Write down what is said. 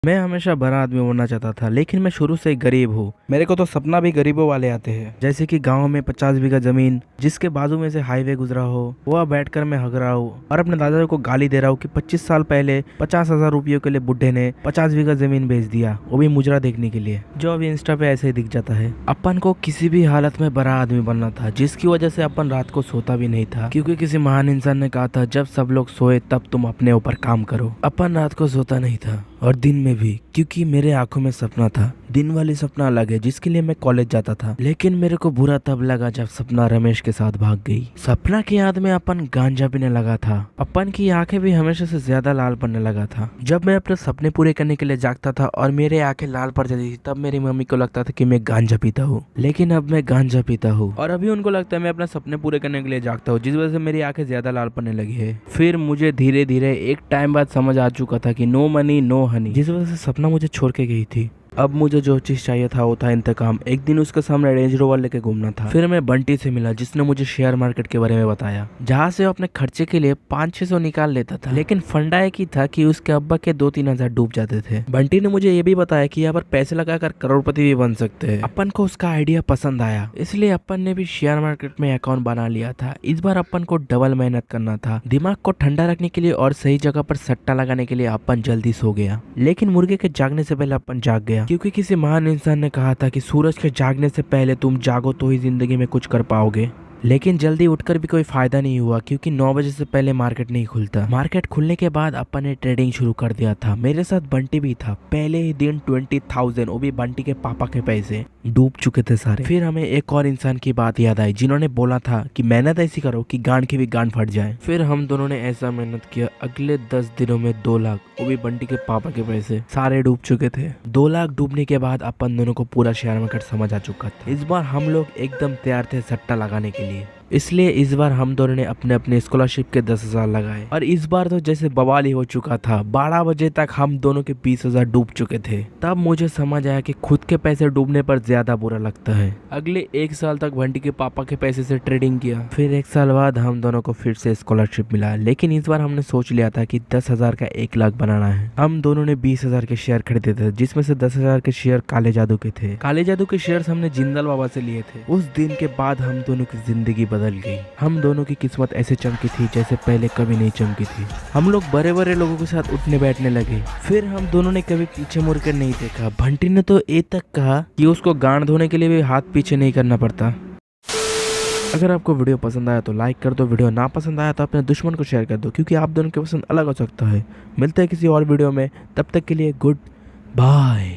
मैं हमेशा बड़ा आदमी बनना चाहता था, लेकिन मैं शुरू से ही गरीब हूँ। मेरे को तो सपना भी गरीबों वाले आते हैं, जैसे कि गांव में 50 बीघा जमीन जिसके बाजू में से हाईवे गुजरा हो, वह बैठकर मैं हग रहा हूँ और अपने दादाजी को गाली दे रहा हूँ कि 25 साल पहले 50,000 रुपयों के लिए बुढ़े ने 50 बीघा जमीन बेच दिया, वो भी मुजरा देखने के लिए, जो अभी इंस्टा पे ऐसे ही दिख जाता है। अपन को किसी भी हालत में बड़ा आदमी बनना था, जिसकी वजह से अपन रात को सोता भी नहीं था, क्योंकि किसी महान इंसान ने कहा था जब सब लोग सोए तब तुम अपने ऊपर काम करो। अपन रात को सोता नहीं था और दिन में भी, क्योंकि मेरे आंखों में सपना था। दिन वाली सपना अलग है जिसके लिए मैं कॉलेज जाता था, लेकिन मेरे को बुरा तब लगा जब सपना रमेश के साथ भाग गई। सपना की याद में अपन गांजा पीने लगा था। अपन की आंखें भी हमेशा से ज्यादा लाल पड़ने लगा था। जब मैं अपने सपने पूरे करने के लिए जागता था और मेरे आंखें लाल पड़ जाती थी, तब मेरी मम्मी को लगता था कि मैं गांजा पीता हूँ, लेकिन अब मैं गांजा पीता हूँ और अभी उनको लगता है मैं अपने सपने पूरे करने के लिए जागता हूँ, जिस वजह से मेरी आंखें ज्यादा लाल पड़ने लगी है। फिर मुझे धीरे धीरे एक टाइम बाद समझ आ चुका था कि नो मनी नो हनी, जिस वजह से सपना मुझे छोड़ के गई थी। अब मुझे जो चीज चाहिए था वो था इंतकाम। एक दिन उसके सामने रेंज रोवर लेके घूमना था। फिर मैं बंटी से मिला, जिसने मुझे शेयर मार्केट के बारे में बताया, जहाँ से वो अपने खर्चे के लिए 500-600 निकाल लेता था, लेकिन फंडा एक ही था कि उसके अब्बा के 2-3 हजार डूब जाते थे। बंटी ने मुझे ये भी बताया कि यहाँ पर पैसे लगाकर करोड़पति भी बन सकते हैं। अपन को उसका आइडिया पसंद आया, इसलिए अपन ने भी शेयर मार्केट में अकाउंट बना लिया था। इस बार अपन को डबल मेहनत करना था। दिमाग को ठंडा रखने के लिए और सही जगह पर सट्टा लगाने के लिए अपन जल्दी सो गया, लेकिन मुर्गे के जागने से पहले अपन जाग गया, क्योंकि किसी महान इंसान ने कहा था कि सूरज के जागने से पहले तुम जागो तो ही जिंदगी में कुछ कर पाओगे। लेकिन जल्दी उठकर भी कोई फायदा नहीं हुआ, क्योंकि 9 बजे से पहले मार्केट नहीं खुलता। मार्केट खुलने के बाद अपन ने ट्रेडिंग शुरू कर दिया था। मेरे साथ बंटी भी था। पहले ही दिन 20,000, वो भी बंटी के पापा के पैसे डूब चुके थे सारे। फिर हमें एक और इंसान की बात याद आई, जिन्होंने बोला था कि मेहनत ऐसी करो कि गांड की भी गांड फट जाए। फिर हम दोनों ने ऐसा मेहनत किया, अगले 10 दिनों में 2 लाख, वो भी बंटी के पापा के पैसे, सारे डूब चुके थे। 2 लाख डूबने के बाद अपन दोनों को पूरा शेयर मार्केट समझ आ चुका था। इस बार हम लोग एकदम तैयार थे सट्टा लगाने के लिए, इसलिए इस बार हम दोनों ने अपने अपने स्कॉलरशिप के 10,000 लगाए। और इस बार तो जैसे बवाल ही हो चुका था। 12 बजे तक हम दोनों के 20,000 डूब चुके थे। तब मुझे समझ आया कि खुद के पैसे डूबने पर ज्यादा बुरा लगता है। अगले 1 साल तक बंटी के पापा के पैसे से ट्रेडिंग किया। फिर 1 साल बाद हम दोनों को फिर से स्कॉलरशिप मिला, लेकिन इस बार हमने सोच लिया था कि 10,000 का 1 लाख बनाना है। हम दोनों ने 20,000 के शेयर खरीदे थे, जिसमें से 10,000 के शेयर काले जादू के थे। काले जादू के शेयर हमने जिंदाल बाबा से लिए थे। उस दिन के बाद हम दोनों की जिंदगी बदल गई। हम दोनों की किस्मत ऐसे चमकी थी जैसे पहले कभी नहीं चमकी थी। हम लोग बड़े बड़े लोगों के साथ उठने बैठने लगे। फिर हम दोनों ने कभी पीछे मुड़कर नहीं देखा। बंटी ने तो ये तक कहा कि उसको गांड धोने के लिए भी हाथ पीछे नहीं करना पड़ता। अगर आपको वीडियो पसंद आया तो लाइक कर दो, वीडियो ना पसंद आया तो अपने दुश्मन को शेयर कर दो, क्योंकि आप दोनों की पसंद अलग हो सकता है। मिलते हैं किसी और वीडियो में, तब तक के लिए गुड बाय।